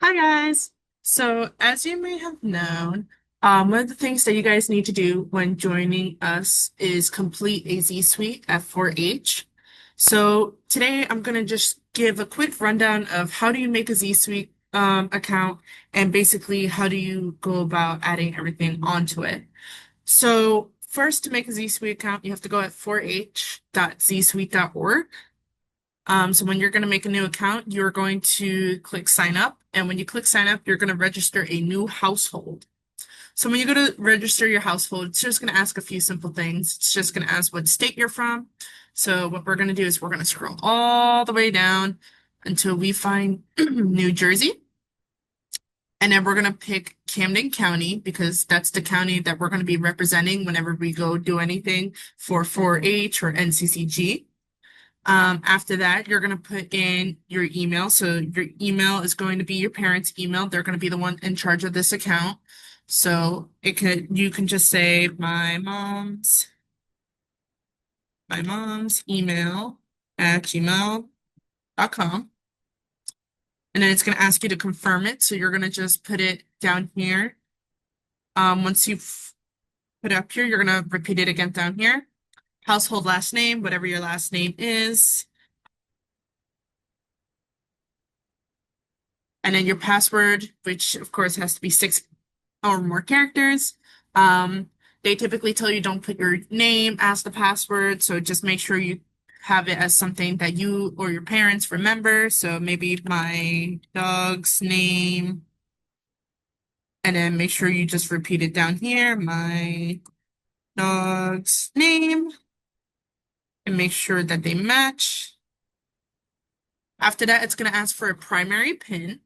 Hi guys. So as you may have known, one of the things that you guys need to do when joining us is complete a ZSuite at 4H. So today I'm gonna just give a quick rundown of how do you make a ZSuite account and basically how do you go about adding everything onto it. So first to make a ZSuite account, you have to go at 4h.zsuite.org. So when you're going to make a new account, you're going to click sign up. And when you click sign up, you're going to register a new household. So when you go to register your household, it's just going to ask a few simple things. It's just going to ask what state you're from. So what we're going to do is we're going to scroll all the way down until we find New Jersey. And then we're going to pick Camden County because that's the county that we're going to be representing whenever we go do anything for 4-H or NCCG. After that, you're going to put in your email. So your email is going to be your parents' email. They're going to be the one in charge of this account. So you can just say my mom's email at gmail.com. And then it's going to ask you to confirm it. So you're going to just put it down here. Once you've put it up here, you're going to repeat it again down here. Household last name, whatever your last name is. And then your password, which of course has to be 6 or more characters. Um, they typically tell you don't put your name as the password, so just make sure you have it as something that you or your parents remember. So maybe my dog's name, and then make sure you just repeat it down here, my dog's name, and make sure that they match. After that, it's going to ask for a primary PIN.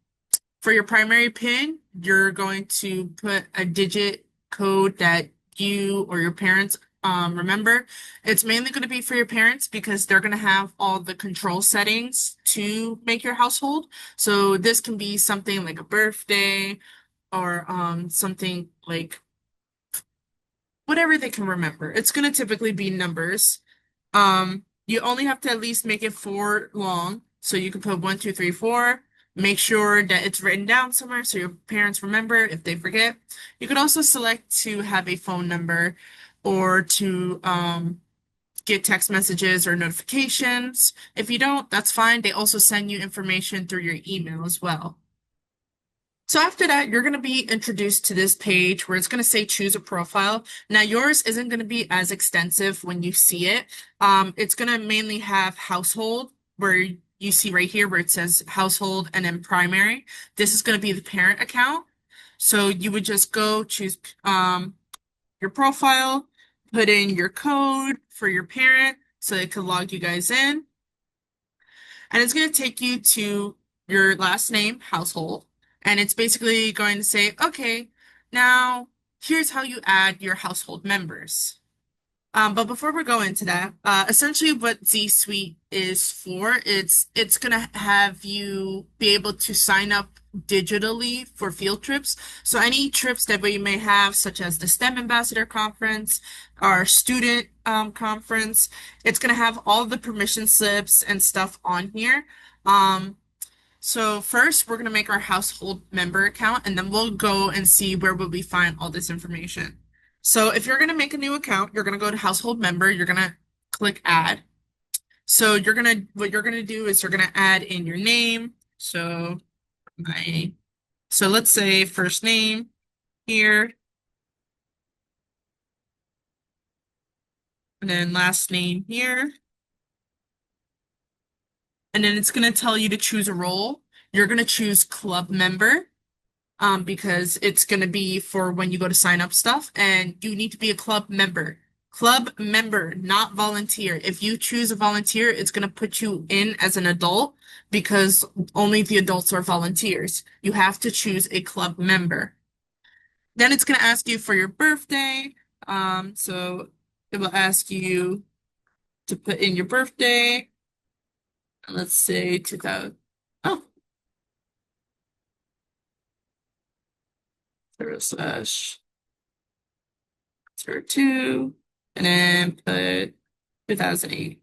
For your primary PIN, you're going to put a digit code that you or your parents remember. It's mainly going to be for your parents because they're going to have all the control settings to make your household. So this can be something like a birthday or something like whatever they can remember. It's going to typically be numbers. You only have to at least make it 4 long. So you can put 1, 2, 3, 4. Make sure that it's written down somewhere so your parents remember if they forget. You could also select to have a phone number or to get text messages or notifications. If you don't, that's fine. They also send you information through your email as well. So after that, you're going to be introduced to this page where it's going to say choose a profile. Now yours isn't going to be as extensive when you see it. It's going to mainly have household where you see right here where it says household and then primary. This is going to be the parent account. So you would just go choose your profile, put in your code for your parent so it could log you guys in. And it's going to take you to your last name, household. And it's basically going to say, okay, now here's how you add your household members. But before we go into that, essentially what Z Suite is for, it's gonna have you be able to sign up digitally for field trips. So any trips that we may have, such as the STEM Ambassador Conference, our student conference, it's gonna have all the permission slips and stuff on here. So first, we're gonna make our household member account, and then we'll go and see where will we find all this information. So if you're gonna make a new account, you're gonna go to household member, you're gonna click add. So what you're gonna do is you're gonna add in your name. So let's say first name here, and then last name here. And then it's gonna tell you to choose a role. You're gonna choose club member. Because it's going to be for when you go to sign up stuff, and you need to be a club member. Club member, not volunteer. If you choose a volunteer, it's going to put you in as an adult because only the adults are volunteers. You have to choose a club member. Then it's going to ask you for your birthday. So it will ask you to put in your birthday. Let's say 2000. Oh, 0/02, and then put 2008.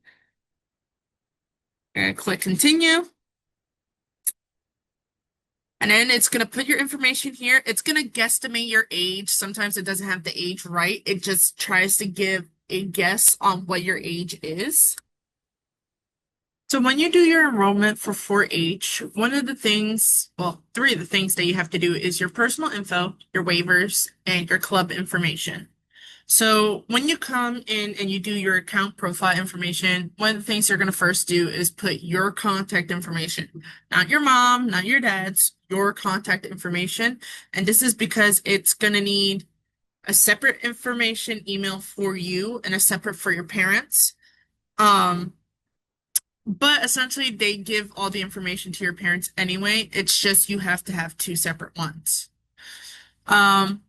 You're gonna click continue. And then it's going to put your information here. It's going to guesstimate your age. Sometimes it doesn't have the age right. It just tries to give a guess on what your age is. So when you do your enrollment for 4-H, one of the things, well, three of the things that you have to do is your personal info, your waivers, and your club information. So when you come in and you do your account profile information, one of the things you're going to first do is put your contact information, not your mom, not your dad's, your contact information. And this is because it's going to need a separate information email for you and a separate for your parents. Um, but essentially they give all the information to your parents anyway. It's just you have to have two separate ones. Um,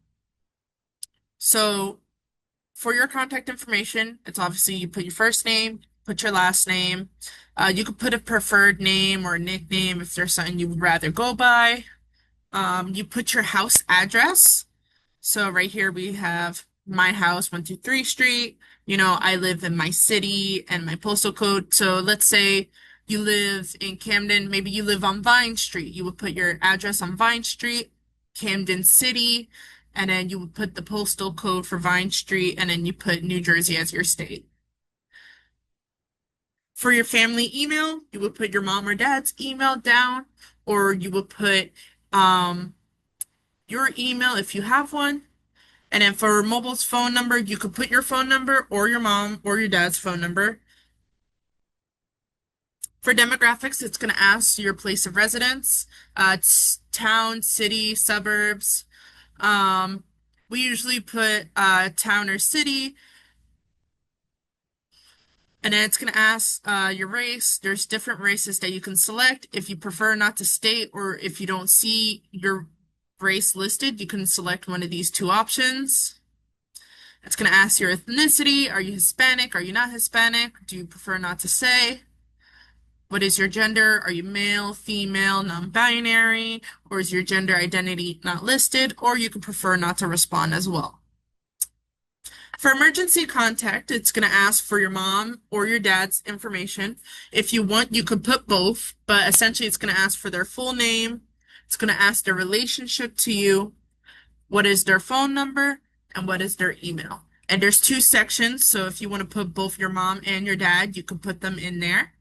so for your contact information, it's obviously you put your first name, put your last name. You could put a preferred name or a nickname if there's something you would rather go by. You put your house address. So right here we have my house, 123 Street. You know, I live in my city and my postal code. So let's say you live in Camden, maybe you live on Vine Street. You would put your address on Vine Street, Camden City, and then you would put the postal code for Vine Street, and then you put New Jersey as your state. For your family email, you would put your mom or dad's email down, or you would put your email if you have one. And then for mobile's phone number, you could put your phone number or your mom or your dad's phone number. For demographics, it's going to ask your place of residence. It's town, city, suburbs. Um, we usually put town or city. And then it's going to ask your race. There's different races that you can select. If you prefer not to state or if you don't see your race listed, you can select one of these two options. It's going to ask your ethnicity. Are you Hispanic? Are you not Hispanic? Do you prefer not to say? What is your gender? Are you male, female, non-binary? Or is your gender identity not listed? Or you could prefer not to respond as well. For emergency contact, it's going to ask for your mom or your dad's information. If you want, you could put both, but essentially it's going to ask for their full name. It's going to ask their relationship to you, what is their phone number, and what is their email. And there's two sections, so if you want to put both your mom and your dad, you can put them in there.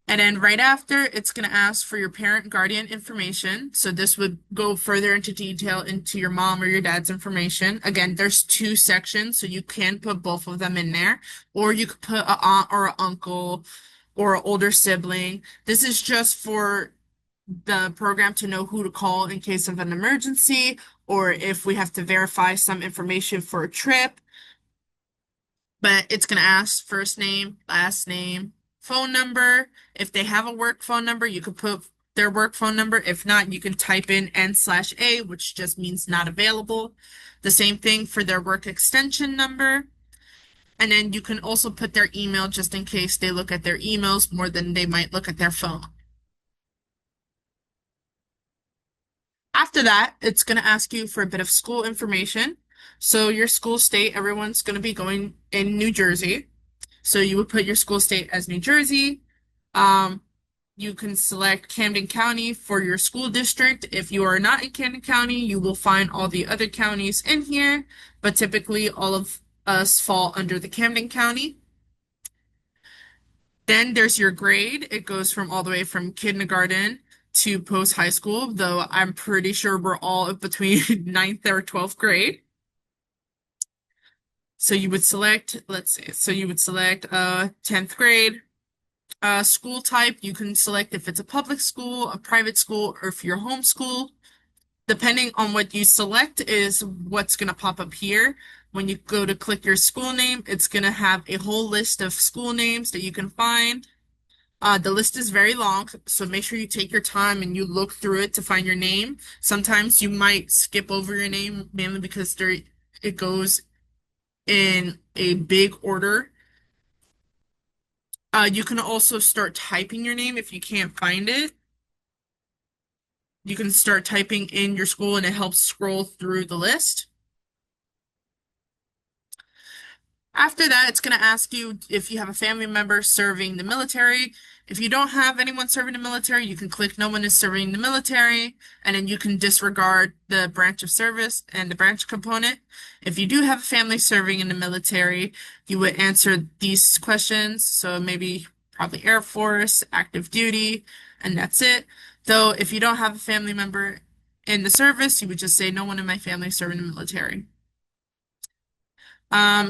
And then right after, it's going to ask for your parent guardian information. So this would go further into detail into your mom or your dad's information. Again, there's two sections, so you can put both of them in there, or you could put an aunt or an uncle or an older sibling. This is just for the program to know who to call in case of an emergency or if we have to verify some information for a trip. But it's going to ask first name, last name, phone number. If they have a work phone number, you could put their work phone number. If not, you can type in N/A, which just means not available. The same thing for their work extension number. And then you can also put their email just in case they look at their emails more than they might look at their phone. After that, it's going to ask you for a bit of school information. So your school state, everyone's going to be going in New Jersey. So you would put your school state as New Jersey. Um, you can select Camden County for your school district. If you are not in Camden County, you will find all the other counties in here, but typically all of us fall under the Camden County. Then there's your grade. It goes from all the way from kindergarten to post high school, though I'm pretty sure we're all between ninth or 12th grade. So you would select, let's see, so you would select 10th grade. School type, you can select if it's a public school, a private school, or if you're homeschool. Depending on what you select is what's going to pop up here. When you go to click your school name, it's going to have a whole list of school names that you can find. The list is very long, so make sure you take your time and you look through it to find your name. Sometimes you might skip over your name, mainly because it goes in a big order. You can also start typing your name if you can't find it. You can start typing in your school and it helps scroll through the list. After that, it's going to ask you if you have a family member serving the military. If you don't have anyone serving the military, you can click no one is serving the military, and then you can disregard the branch of service and the branch component. If you do have a family serving in the military, you would answer these questions. So maybe probably Air Force, active duty, and that's it. Though if you don't have a family member in the service, you would just say no one in my family is serving the military.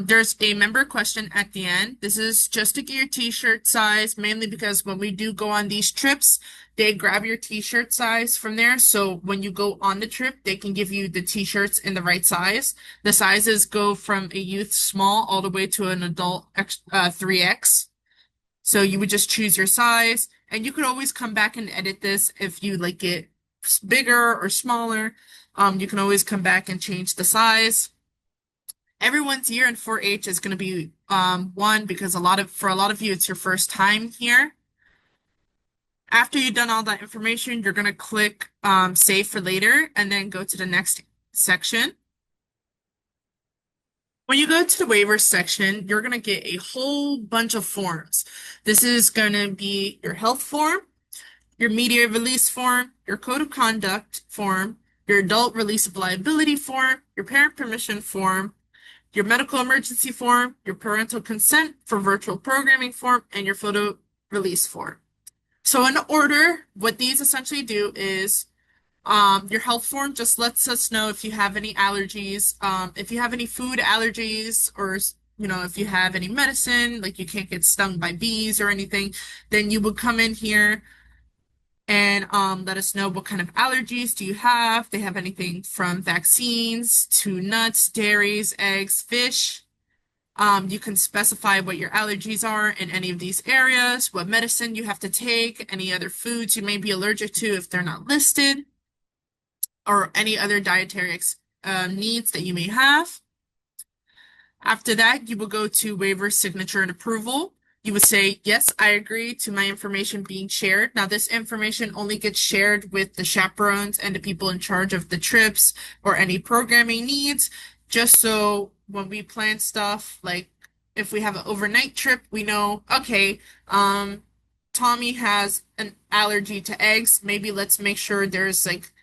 There's a member question at the end. This is just to get your t-shirt size, mainly because when we do go on these trips, they grab your t-shirt size from there. So when you go on the trip, they can give you the t-shirts in the right size. The sizes go from a youth small all the way to an adult 3X. So you would just choose your size, and you could always come back and edit this if you like it bigger or smaller. You can always come back and change the size. Everyone's year in 4-H is going to be one because for a lot of you it's your first time here. After you've done all that information, you're going to click save for later and then go to the next section. When you go to the waivers section, you're going to get a whole bunch of forms. This is going to be your health form, your media release form, your code of conduct form, your adult release of liability form, your parent permission form, your medical emergency form, your parental consent for virtual programming form, and your photo release form. So in order, what these essentially do is your health form just lets us know if you have any allergies, if you have any food allergies, or if you have any medicine, like you can't get stung by bees or anything, then you would come in here and let us know what kind of allergies do you have. They have anything from vaccines to nuts, dairies, eggs, fish. You can specify what your allergies are in any of these areas, what medicine you have to take, any other foods you may be allergic to if they're not listed, or any other dietary needs that you may have. After that, you will go to waiver, signature, and approval. You would say, yes, I agree to my information being shared. Now, this information only gets shared with the chaperones and the people in charge of the trips or any programming needs, just so when we plan stuff, like if we have an overnight trip, we know, okay, Tommy has an allergy to eggs. Maybe let's make sure there's like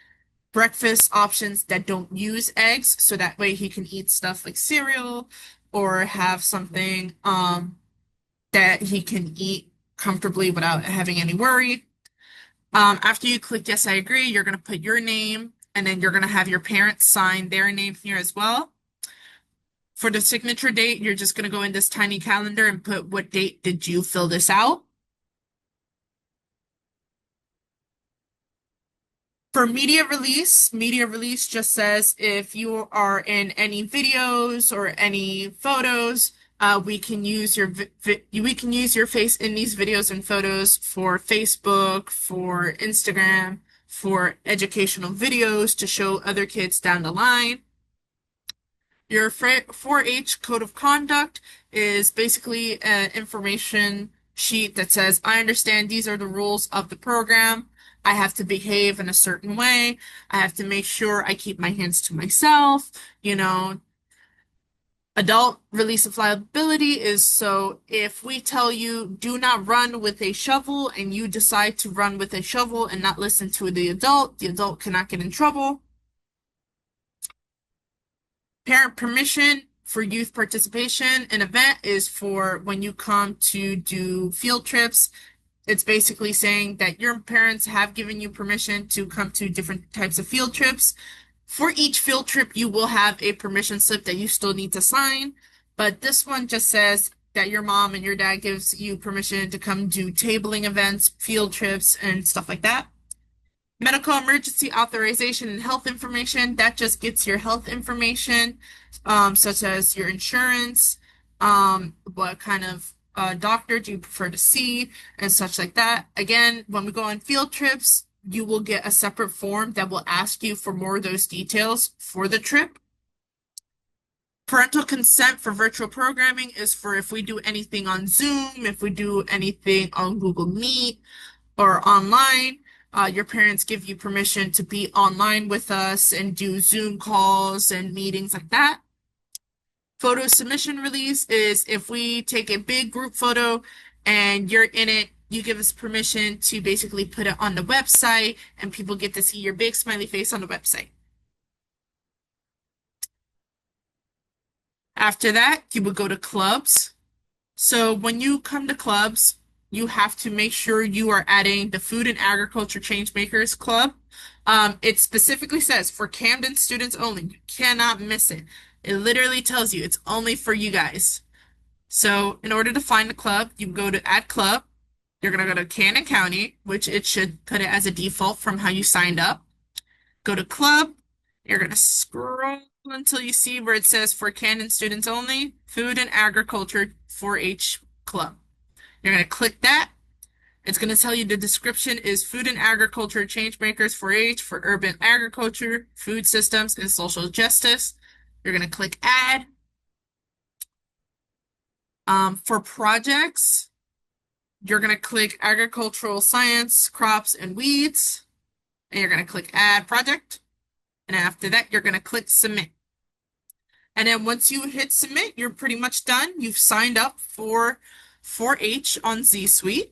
breakfast options that don't use eggs, so that way he can eat stuff like cereal or have something that he can eat comfortably without having any worry. After you click yes, I agree, you're going to put your name and then you're going to have your parents sign their name here as well. For the signature date, you're just going to go in this tiny calendar and put what date did you fill this out. For media release just says if you are in any videos or any photos, we can use your face in these videos and photos for Facebook, for Instagram, for educational videos to show other kids down the line. Your 4-H code of conduct is basically an information sheet that says, I understand these are the rules of the program. I have to behave in a certain way. I have to make sure I keep my hands to myself. Adult release of liability is so if we tell you do not run with a shovel and you decide to run with a shovel and not listen to the adult cannot get in trouble. Parent permission for youth participation. An event is for when you come to do field trips. It's basically saying that your parents have given you permission to come to different types of field trips. For each field trip, you will have a permission slip that you still need to sign. But this one just says that your mom and your dad gives you permission to come do tabling events, field trips, and stuff like that. Medical emergency authorization and health information, that just gets your health information, such as your insurance, what kind of doctor do you prefer to see, and such like that. Again, when we go on field trips, you will get a separate form that will ask you for more of those details for the trip. Parental consent for virtual programming is for if we do anything on Zoom, if we do anything on Google Meet or online. Your parents give you permission to be online with us and do Zoom calls and meetings like that. Photo submission release is if we take a big group photo and you're in it, you give us permission to basically put it on the website and people get to see your big smiley face on the website. After that, you would go to clubs. So when you come to clubs, you have to make sure you are adding the Food and Agriculture Changemakers Club. It specifically says for Camden students only. You cannot miss it. It literally tells you it's only for you guys. So in order to find the club, you go to Add Club. You're going to go to Camden County, which it should put it as a default from how you signed up. Go to Club. You're going to scroll until you see where it says for Camden students only, Food and Agriculture 4-H Club. You're going to click that. It's going to tell you the description is Food and Agriculture Changemakers 4-H for urban agriculture, food systems, and social justice. You're going to click Add. For projects, you're going to click Agricultural Science, Crops, and Weeds. And you're going to click Add Project. And after that, you're going to click Submit. And then once you hit Submit, you're pretty much done. You've signed up for 4-H on ZSuite.